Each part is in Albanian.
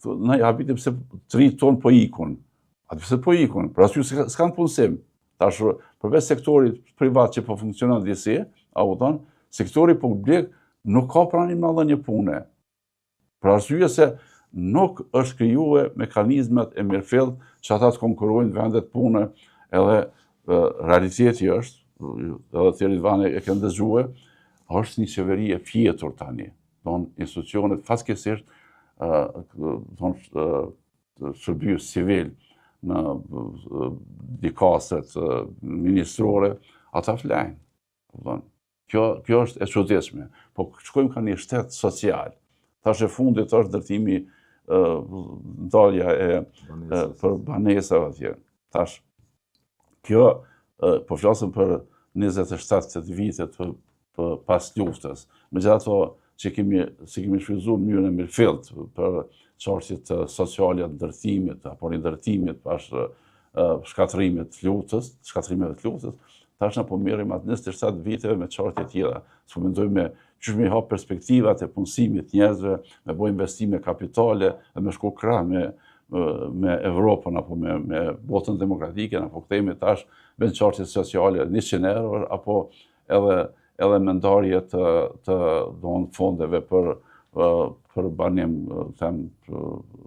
ne habitim se 3 ton po ikun. Atë pse po ikun, për arsye se s'kan punësim. Tash përveç sektorit privat që po funksionon disi, sektori publik nuk ka pranim në dhënie pune. Për arsye se nuk është krijuar mekanizmat e mirëfillt që ata të konkurrojnë vendet pune, edhe realiteti është, edhe Thierry Vane e kanë dëgjuar, është një qeveri e fjetur tani. Institucionet fatkeqësisht shërbyer civil në dikaset ministrore, ata flajnë. Kjo është e çuditshme. Po shkojmë ka një shtet social. Tash e fundit është ndërtimi ndalja për banesave atje. Tash kjo po flasim për 27 vitet pas luftës. Megjithatë që kemi shfrytzuar mënyrën e mirëfillt për çështjet sociale të ndërtimit apo rindërtimit pas shkatrimeve të luftës, tash na po merrim atë 27 viteve me çështje tjera. Po mendojmë çu më hap perspektivat e punësimit njerëzve, me bëj investime kapitale dhe me shku krah me Evropën apo me botën demokratike, apo kthehemi tash me çështje sociale 100 euro apo edhe me ndarje të fondeve për banim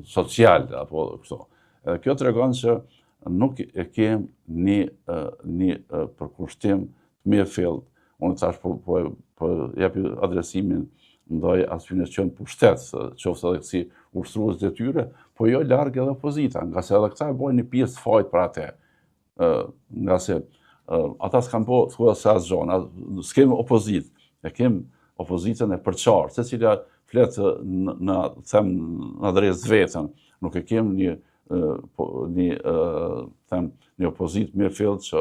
social apo kështu. Kjo tregon që nuk e kemë një përkushtim të mirëfillt. Unë tash po jap adresimin ndaj atyre që janë pushtet, qoftë edhe si ushtrues detyre, po jo larg edhe opozita, nga se edhe këta e bojnë një pjesë fajt për atë. Nga se ata s'kan po thua se asgjë, s'kem opozitë, e kem opozitën e përçartë, secila flet në adresë vetën, nuk e kem një opozitë mirëfillt që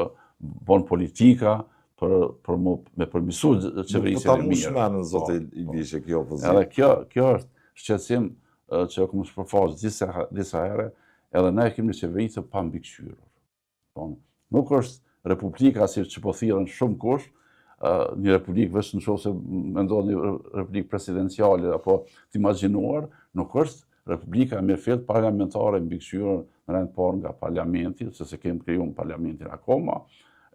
bën politika me përmirësu qeverisjen e mirë. Po ta mushmenën, zoti Ibishe, kjo opozitë. Edhe kjo është shqetësim që kemi shpërfaqur disa herë, edhe ne kemi një qeveri të pambikëqyrur. Nuk është republika si që po thirrën shumë kush, një republikë vetëm nëse mendon një republikë presidenciale apo të imagjinuar, nuk është republika e mirëfillt parlamentare mbikëqyrur në rend parë nga parlamenti, se kemi krijuar parlamentin akoma,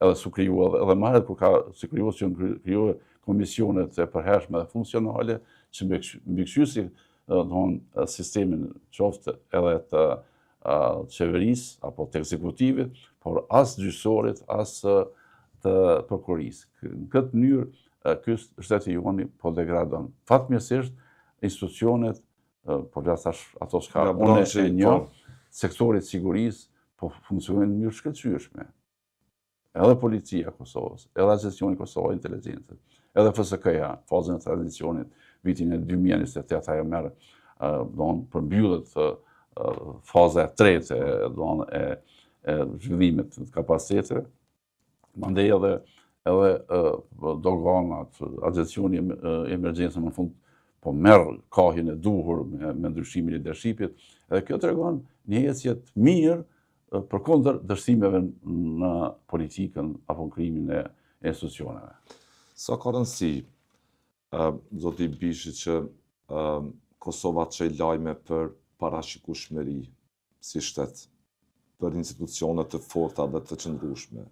edhe su krijuar edhe më herët kur se krijuar komisionet e përhershme dhe funksionale që mbikëqysin sistemin qoftë edhe të qeverisë apo të ekzekutivit, por as gjyqësorit, as të prokurisë. Në këtë mënyrë, ky shteti juani po degradon. Fatmirësisht, institucionet, po tash ato s'ka unë e një, sektorit sigurisë po funksionojnë në mënyrë shkëlqyeshme. Edhe policia e Kosovës, edhe gestioni i Kosovës, inteligjencës, edhe FSK-ja, fazën e tranzicionit, vitin e 2028 ajo merr përmbyllet faza e tretë e zhvillimit të kapacitetit. Mandej edhe doganat, agjencioni i emergjencës në fund po merr kahjen e duhur me ndryshimin e leadershipit, edhe kjo tregon një ecje të mirë përkundër dështimeve në politikën apo në krimin e institucioneve. Sa ka rëndësi, zoti Bishi, që Kosova çoj lajme për parashikueshmëri si shtet, për institucione të forta dhe të qëndrueshme.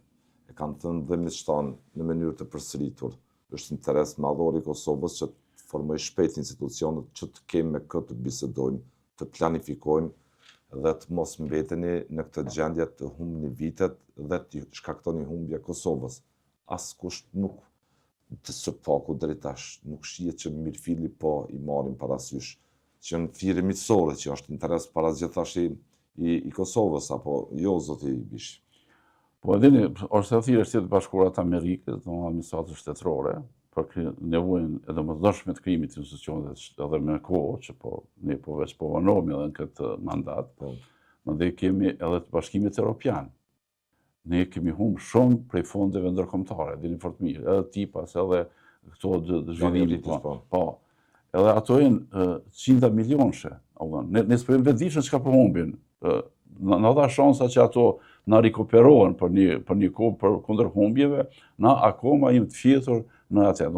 E kanë thënë dhe miqtan në mënyrë të përsëritur. Është interes madhor i Kosovës që të formojë shpejt institucionet që të kemi me këtë të bisedojmë, të planifikojmë dhe të mos mbeteni në këtë gjendje të humbni vitet dhe të shkaktoni humbje Kosovës. Askush nuk të së paku deri tash nuk shihet që mirëfilli po i marrin parasysh që në thirrje miqësore që është interes parazgjithësh i Kosovës apo jo, zoti Bishi. Po edhini, është e thirrje Shtetet Bashkuara të Amerikës, administratës shtetërore, për nevojën e domosdoshme të krijimit të institucioneve edhe me kohë që ne veç po vanohemi edhe në këtë mandat. Mandej kemi edhe të Bashkimit Evropian. Ne kemi humbur shumë prej fondeve ndërkombëtare, dini fort mirë, edhe tipas edhe këto zhvillimit. Po. Edhe ato janë 100 milionëshe. Ne s'po jemi vetëdijshëm çka po humbin. Na dha shansa që ato na rikuperohen për një kohë kundër humbjeve, na akoma jemi të fjetur në atë.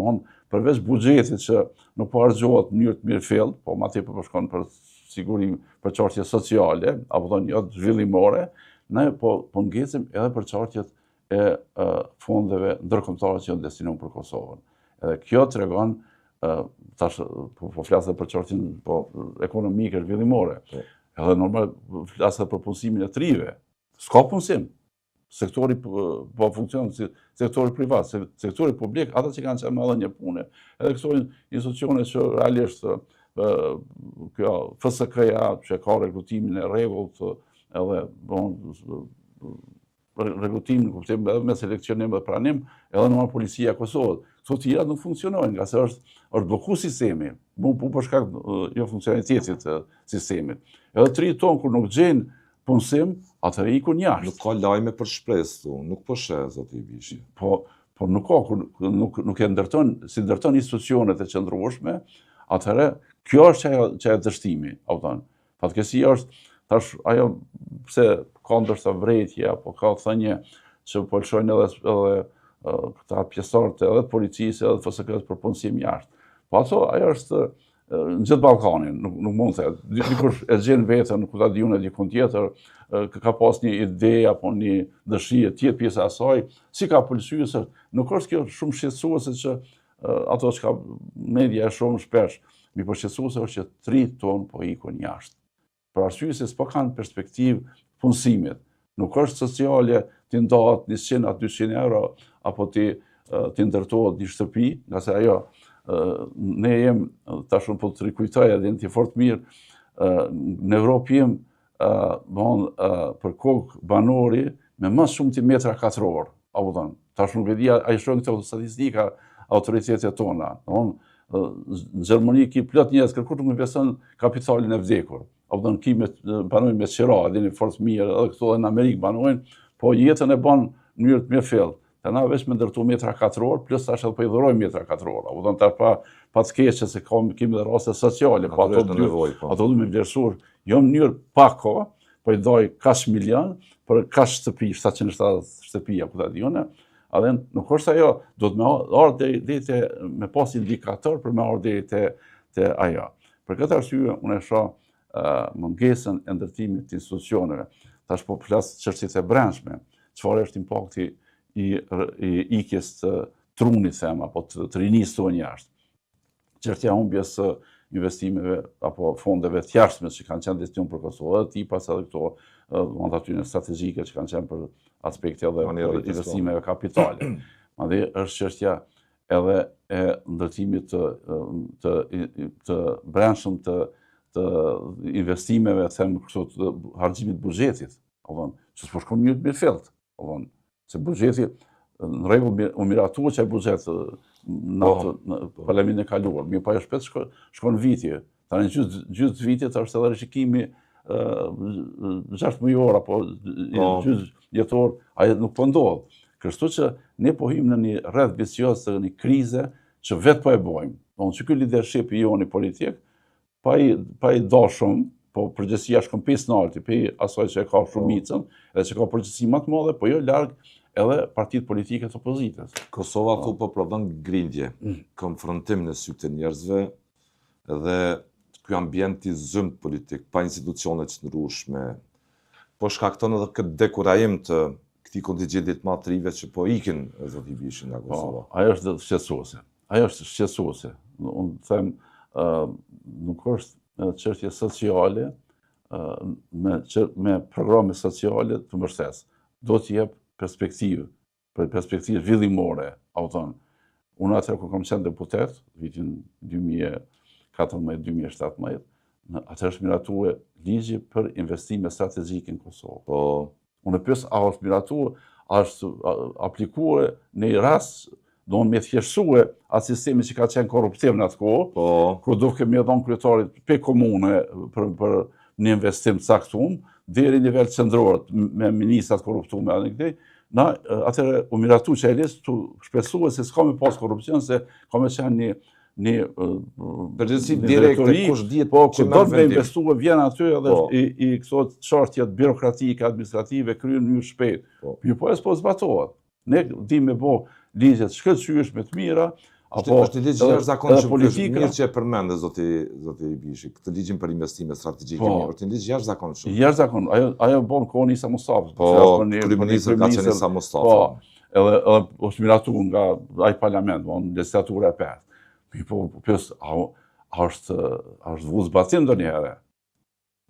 Përveç buxhetit që nuk po harxhohet në mënyrë të mirëfillt, po ma tepër po shkon për sigurim për çështje sociale, apo thonë jo zhvillimore, ne po ngecim edhe për çështjet e fondeve ndërkombëtare që janë destinuar për Kosovën. Edhe kjo tregon tash po flas për çështjen ekonomike zhvillimore. Edhe normal flas për punësimin e trive. S'ka punësim. Sektori po funksionon si sektori privat, sektori publik, ata që kanë qenë edhe një pune, edhe këto institucione që realisht kjo FSK-ja që ka rekrutimin e rregullt, edhe rekrutimin kuptim edhe me seleksionim dhe pranim, edhe normal policia e Kosovës. Këto të tjera nuk funksionojnë, nga se është bloku sistemi, për shkak jo funksionalitetit të sistemit. Edhe tri tonë kur nuk gjejnë punësim, atëherë ikun jashtë. Nuk ka lajme për shpresë, nuk po sheh zoti Bishi. Po nuk ka, nuk e ndërton, si ndërton institucionet e qëndrueshme, atëherë kjo është që e dështimi, fatkeqësia është tash ajo pse ka ndoshta vretje apo ka thënie që po lëshojnë edhe këta pjesëtarët edhe të policisë edhe të FSK-s për punësim jashtë. Po ajo është në gjithë Ballkanin, nuk mund të thënë. Dikush e gjen veten, ku ta diun e dikun tjetër, ka pas një ide apo një dëshirë tjetër pjesa e asaj, si ka pëlqyer, nuk është kjo shumë shqetësuese që ato që ka media e shumë shpesh, mi po shqetësuese është që 3 ton po ikun jashtë. Për arsye se s'po kanë perspektivë punësimit. Nuk është sociale ti ndahet 100 a 200 euro apo ti ndërtohet një shtëpi, nga se ajo ne jem, tash po të rikujtoj edhe ti fort mirë, në Evropë jem për kokë banori me më shumë ti metra katror. Apo thonë, tash nuk e di, ai shohin këto statistika autoritetet tona. Në Gjermani ki plot njerëz kërkuar nuk investon kapitalin e vdekur. Apo thonë ki banojnë me qira, dini fort mirë, edhe këto në Amerikë banojnë, po jetën e bën në mënyrë të mirëfill. Të na veç me ndërtu metra katror, plus tash edhe po i dhurojmë metra katror. Apo thonë tash pa të keqe se kemi dhe raste sociale, po ato du me vlerësuar jo në mënyrë pa kohë, po i dhoj kaç milion për kaç shtëpi, 770 shtëpi apo ta diunë. Edhe nuk është ajo, do të me ardhë deri me pas indikator për me ardhë deri te ajo. Për këtë arsye unë e shoh mungesën e ndërtimit të institucioneve. Tash po flas çështjet e brendshme, çfarë është impakti i ikjes të trunit them apo të rinisë tonë jashtë. Çështja humbjes së investimeve apo fondeve të jashtme që kanë qenë destinuar për Kosovë, edhe tipas edhe këto mandatyre strategjike që kanë qenë për aspekte edhe për investimeve kapitale. Madje është çështja edhe e ndërtimit të brendshëm të investimeve, them kështu, të harxhimit buxhetit, që s'po shkon mirë me felt, se buxheti në rregull u miratuar që ai buxhet në parlamentin e kaluar, mirë po ajo shpejt shkon viti. Tani gjysmë vitit është edhe rishikimi 6 mujor apo gjysmë jetor, ai nuk po ndodh. Kështu që ne po hym në një rreth vicioz të një krize që vetë po e bojmë. Që ky leadership i joni politik, pa i dashur, po përgjegjësia shkon pesë nalti, pe asaj që e ka shumicën, edhe që ka përgjegjësi më të madhe, po jo larg edhe partitë politike të opozitës. Kosova këtu po prodhon grindje, konfrontim në sy të njerëzve, dhe ky ambient i zymt politik, pa institucione të ndryshme, po shkakton edhe këtë dekurajim të këtij kontingjentit më të rive që po ikin zoti Bishi nga Kosova. Ajo është shqetësuese. Ajo është shqetësuese. Unë them, nuk është çështje sociale me programe sociale të mbështetës. Do të jep perspektivë, për perspektivë zhvillimore, unë atëherë kur kam qenë deputet, vitin 2014-2017, atëherë është miratue ligji për investime strategjike në Kosovë. Unë e pyes, a është miratue, a është aplikuar në rast, do me thjeshtësue atë sistemi që ka qenë korruptiv në atë kohë, ku duke me dhënë kryetarit pe komune për një investim të caktuar, deri në nivel qendror me ministrat korruptuar me anë këtej, na atëherë u miratu që Elis të shpresua se s'ka me pas korrupcion, se ka me qenë një përgjithësi direkte, kush dihet që do të investuar vjen aty edhe i këto çështjet birokratike, administrative kryen në mënyrë shpejt. Po s'po zbatohet. Ne dimë me bë ligjet shkëlqyeshme të mira, Është një ligj jashtëzakonshëm, mirë që e përmendë zoti Bishi, këtë ligjin për investime strategjike, është një ligj jashtëzakonshëm. Jashtëzakonshëm, ajo bën kohën Isa Mustafës. Po, kryeministri ka qenë Isa Mustafa. Po, edhe është miratu nga ai parlament, legislatura e petë. Po, pyes, a është vu zbacim ndonjëherë?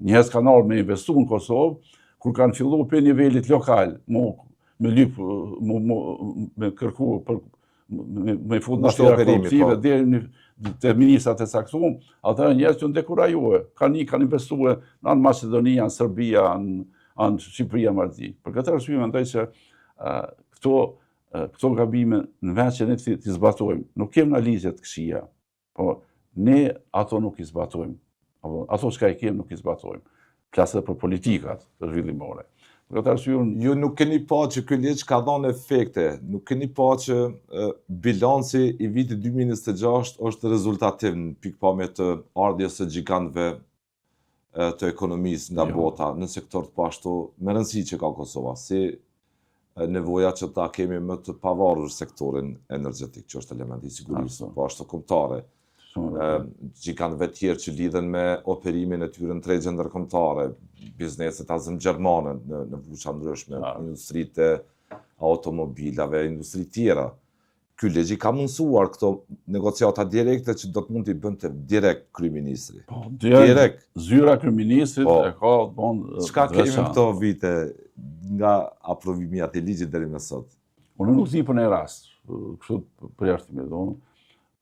Njerëz kanë ardhur me investu në Kosovë, kur kanë filluar për nivelit lokal, me kërku për me fut në shtira koruptive, deri te ministrat e caktuar, ata njerëz që dekurajue, kanë investuar në Maqedonia, në Serbia, në Shqipëri, Marzi. Për këtë arsye mendoj se këto gabime në vend që ne t'i zbatojmë, nuk kemi në ligje të këqija, po ne ato nuk i zbatojmë. Ato çka i kemi nuk i zbatojmë. Flasë për politikat zhvillimore. Ju nuk keni pa që ky ligj ka dhënë efekte, nuk keni pa që bilanci i vitit 2026 është rezultativ në pikpamje të ardhjes së gjigantëve të ekonomisë nga bota në sektor të pashtu me rëndësi që ka Kosova, si nevoja që ta kemi më të pavarur sektorin energjetik, që është element i sigurisë, po ashtu kombëtare. Gjigantëve tjerë që lidhen me operimin e tyre në tregje ndërkombëtare, bizneset azëm-gjermane në fushë ndryshme, industritë e automobilave, industri tjera. Ky ligj ka mundësuar këto negociata direkte që do të mund t'i bënte direkt kryeministri. Direkt. Zyra kryeministrit e ka bën. Çka kemi këto vite nga aprovimi i atij ligji deri më sot? Unë nuk di për një rast, kështu për jashtëtimit,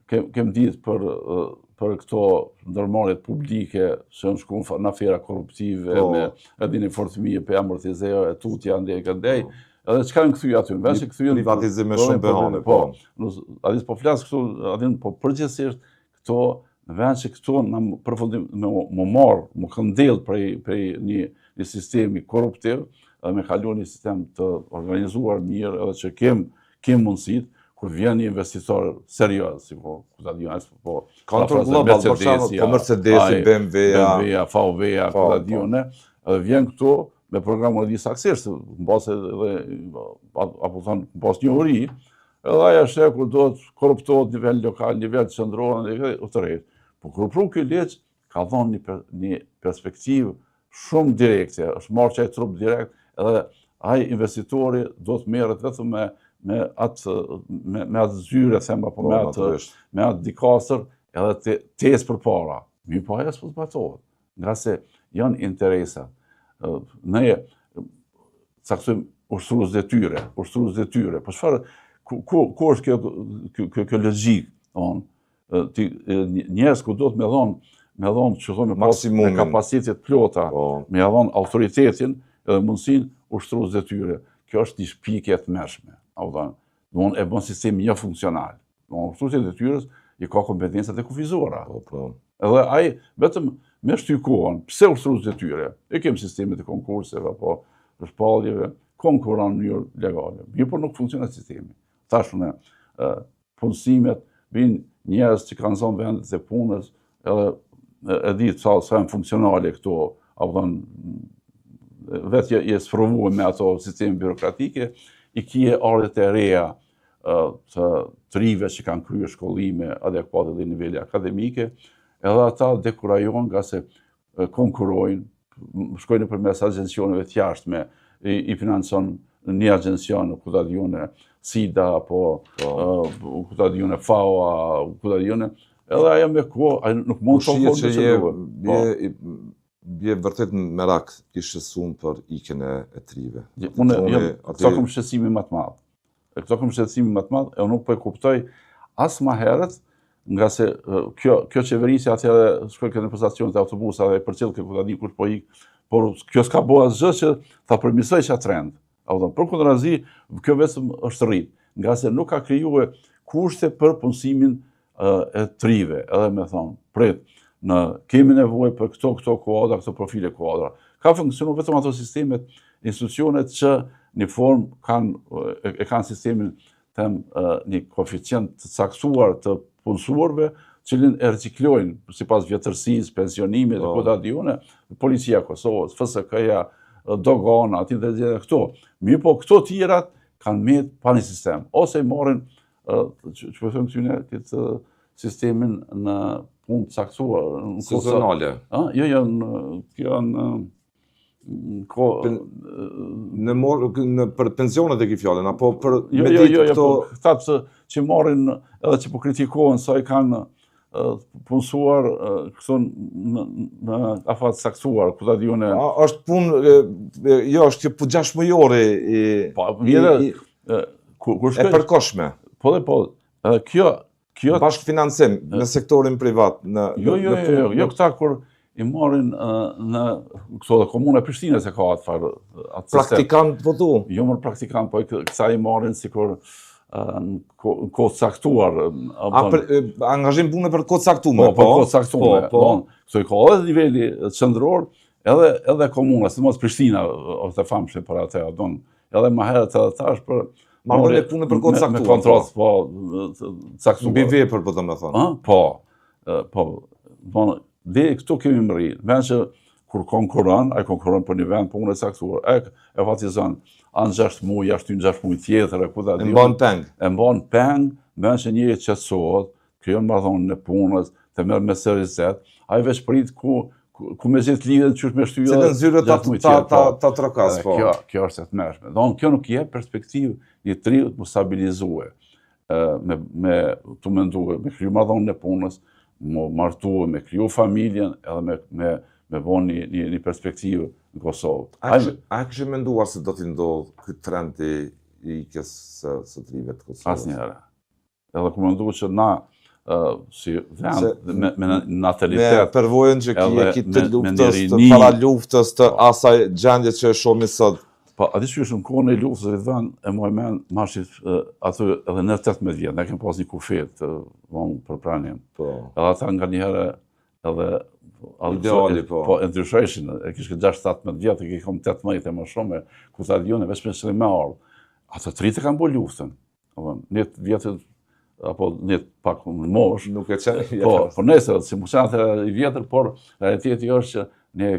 kem ditë për këto ndërmarrjet publike që në shkuën në afera korruptive, me edhe një forcëmije për amortizeo, e tutja ndej këndej, edhe çka në këthyja aty, në vend që këthyja... Privatizim me shumë behane, po. Adis po flasë këtu, adin po përgjithsisht këto, në vend që këto në përfundim më marë, më këndel prej një sistemi korruptiv, edhe me kalu një sistem të organizuar mirë, edhe që kem mundësit, kur vjen një investitor serioz, si po Contour Global, po Mercedesi, BMW-ja, VW-ja, edhe vjen këtu me programën e suksesshëm, mbase apo thon pas një uri, edhe ajo sheh kur do të korruptohet në nivel lokal, në nivel qendror, në nivel autoritet. Po kur pru ky ligj ka dhënë një perspektivë shumë direkte, është marrë çaj trup direkt, edhe ai investitori do të merret vetëm me atë zyre, them apo me atë dikastër, edhe tesë përpara. Mi po ajo s'po zbatohet, nga se janë interesa. Ne caktojmë ushtrues detyre. Po çfarë ku është kjo logjik, njerëz ku do të me dhon që thonë me kapacitet plota, me dhon autoritetin edhe mundësinë ushtrues detyre. Kjo është një shpikje e tmerrshme. E bën sistemi jo funksional. Ushtruesi i detyrës i ka kompetencat e kufizuara. Edhe ai vetëm me shtykohen, pse ushtruesi i detyre? E kem sistemet e konkurseve apo shpalljeve, konkuron në mënyrë legale. Po nuk funksionon sistemi. Tashun punësimet vinë njerëz që kanë zonë vendet e punës, edhe e di sa janë funksionale këto, apo vetë je sprovuar me ato sisteme birokratike, i kje ardhet e reja të rive që kanë kryer shkollime adekuate dhe niveli akademike, edhe ata dekurajon nga se konkurojnë, shkojnë përmes agjencioneve të jashtme, i financon një agjencion, ku ta diune SIDA, apo ku ta diune FAO, ku ta diune, edhe ajo me kohë, nuk mund të thonë që bje vërtet në merak i shqetësuar për ikjen e trive. Këto kom shqetësimi më të madh. E unë nuk po e kuptoj as më herët, nga se kjo qeverisja atëherë shkoi në stacionet e autobusave për çelë ku ta di kush po ik, por kjo s'ka bëu asgjë që ta përmirësoj çat trend. Përkundrazi, kjo vetëm është rrit, nga se nuk ka krijuar kushte për punësimin e trive, edhe me thonë, prit, kemi nevojë për këto kuadra, këto profile kuadra. Ka funksionuar vetëm ato sistemet, institucionet që në formë kanë sistemin një koeficient të caktuar të punësuarve, cilin e riciklojnë sipas vjetërsisë, pensionimit, e kuda diune, Policia e Kosovës, FSK-ja, dogana, aty dhe këto. Mirë po këto tjerat kanë met pa një sistem, ose i marrin që po them këtyne këtë sistemin në punë të caktuar. Sezonale. Jo, kjo janë për pensionet e ki fjallën, apo për me jo, ditë këto... Këta që marrin edhe që po kritikohen sa i kanë punësuar në afat saktuar, ku ta diune... është punë, jo, është që për 6 mujore e përkoshme. Po, kjo... Bashkë financim në sektorin privat. Jo, këta kur i marrin në këto dhe komune Prishtinës e ka atë farë... Praktikant po tu? Jo mërë praktikant, po këta i marrin si kur në kohë caktuar. Angazhim punë për kohë caktume? Po, kohë caktume. Këto i ka edhe nivelli qendror, edhe komuna, si mos Prishtina, është e famshme për atë, edhe ma herët edhe tash për... Marrën e punë për kohë caktuar? Me kontratë, po, caktuar. Mbi vepër, po të me thonë? Po, dhe këtu kemi mëri, venë që kur konkuron, a i konkuron për një vend punë e caktuar, e fatizon, anë 6 muaj, jashtë 6 muaj tjetër, e ku da di. E mban peng? E mban peng, venë që njëri qetësohet, krijon marrëdhënie në punës, të merr me seriozitet, ai veç prit ku me gjithë lidhen qysh me shtylla. Se në zyrë ta trokas, po. Kjo është e tmerrshme. Kjo nuk jep perspektivë një triut më stabilizue, me të mendue, me kriju marrëdhënie në punës, më martue, me kriju familjen, edhe me bon një perspektivë në Kosovë. A kështë menduar se do t'i ndodhë këtë trend i ikjes së trive të Kosovës? Asnjëherë. Edhe ku mendu që na, si vend, me natalitet... Me përvojën që ki të luftës, të para luftës, të asaj gjendje që e shomi sot. Po, ati që në kohën e luftës e vend, e moj men, marshit aty edhe në 18 vjetë, ne kemë pas një kufet për pranin. Edhe ata nga njëherë edhe ideali, po, e ndrysheshin, e kishke 6-17 vjetë, e kishke 18 e më shumë, ku ta dione, veç me shri me arë. Ata të rritë kanë bo luftën. Njët vjetët, apo njët pak në mosh. Nuk e qenë i vjetër. Po, nesër, si më qenë të i vjetër, por realiteti është që ne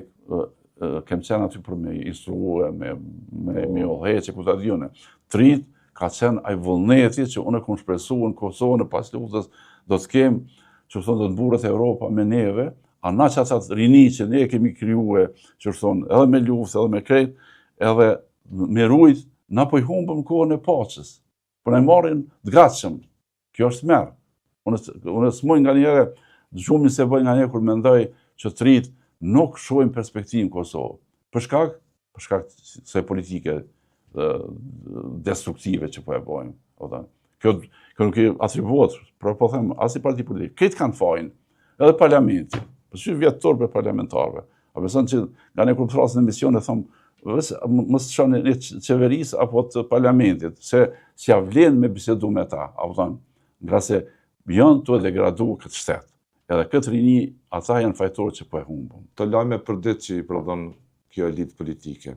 kemë qenë aty për me instruue, me oheqe, ku ta dione. Të rritë ka qenë aj vullneti që unë e këmë shpresu në Kosovë, në pas luftës, do të kemë, që thonë, do të burët Evropa me neve, a na që atë rini që ne kemi kryue, që thonë, edhe me luftë, edhe me krejt, edhe me rujt, na po i humbëm kohën e paqës. Por ne marrin të gatshëm. Kjo është merë. Unë smoj nga njëre, gjumin se bëj nga njëre kur mendoj që të rritë nuk shojnë perspektivë në Kosovë. Për shkak se politike destruktive që po e bojnë. Kjo nuk i atribuot, por po them, as i parti politike. Këtë kanë fajnë, edhe parlamenti, për që vjetëtor për parlamentarve. A beson që nga ne kur thrasin në emision e thomë, mos të shonë një qeverisë apo të parlamentit, se si avlen me bisedu me ta, nga se janë të degradu këtë shtetë. Edhe këtë rini, ata janë fajtorë që po e humbën. Të lajme për ditë që i përdon kjo elitë politike,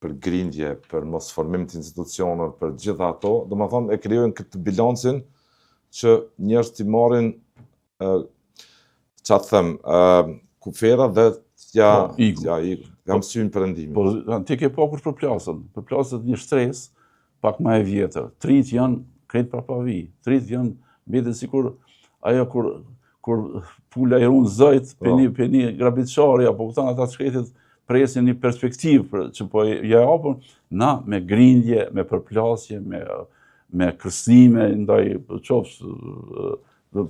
për grindje, për mos formim të institucionet, për gjitha ato, do më thonë e krijojnë këtë bilancin që njerëz t'i marrin, që atë them, kufera dhe jam synë përëndimi. Po, ti ke pa kush përplasën një shtres, pak ma e vjetër. Trit janë krejt prapavi, trit janë mbeten sikur ajo kur pula i runë zëjt për një grabitçari, apo këtan ata të shkretit presin një perspektivë që po ja hapën, na me grindje, me përplasje, me kërcënime ndaj qoftë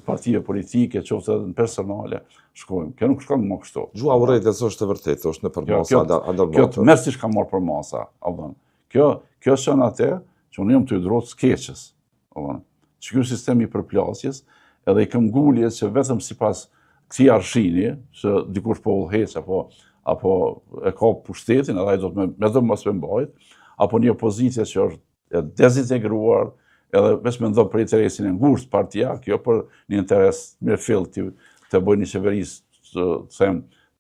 partive politike, qoftë edhe personale, shkojmë. Kjo nuk shkon më kështu. Gjua urrejtës është e vërtetë, është në përmasa ndërmjetër. Kjo të mërë si shka marrë përmasa. Kjo shën atë që unë jam të hydrot skeqës. Që kjo sistemi përplasjes, edhe i këm gulljes që vetëm si pas këti arshini, që dikush po ullheq, apo e ka pushtetin, edhe i do të me mos me mbajt, apo një opozitje që është dezintegruar, edhe veç me ndonë për interesin e ngusht partia, kjo për një interes mirë fill të bëjë një qeverisë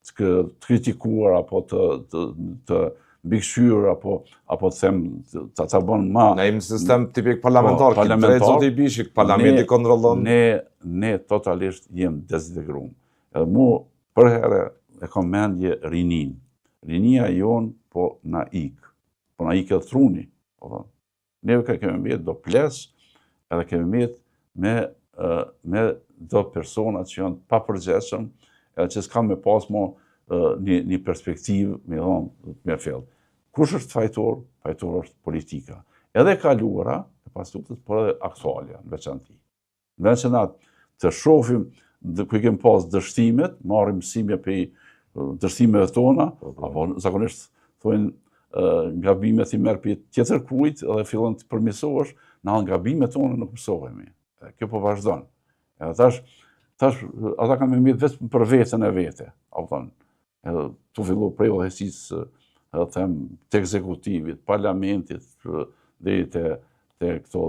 të kritikuar, apo të mbikëqyrë, apo të them të bënë ma... Ne imë sistem tipik parlamentar, këtë drejtë zotë i bishik, parlamenti kontrollon... Ne totalisht jem dezintegruar. Edhe mu për herë e kom mendje rinin. Rinia jonë po na ikë. Po na ikë edhe truni. Neve ka kemi mbjetë do plesh, edhe kemi me do persona që janë pa përgjithshëm, edhe që s'kam me pas mo një perspektivë, me thonë, me fillë. Kush është fajtor? Fajtor është politika. Edhe kaluara, e pas luftës, por edhe aktualja, në veçanti. Në veçanat të shohim ku i kemi pas dështimet, marrim mësime për dështimeve tona, apo zakonisht thonë gabimet i merr për tjetër kujt edhe fillon të përmirësohesh, na gabimet tona nuk mësohemi. Kjo po vazhdon. Edhe tash ata kanë me mjet vetëm për veten e vete, apo thonë. Edhe tu fillu prej udhëheqësisë, edhe them të ekzekutivit, parlamentit, deri te këto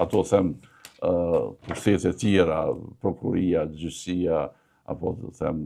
ato them pushtete tjera, prokuria, gjyqësia, apo them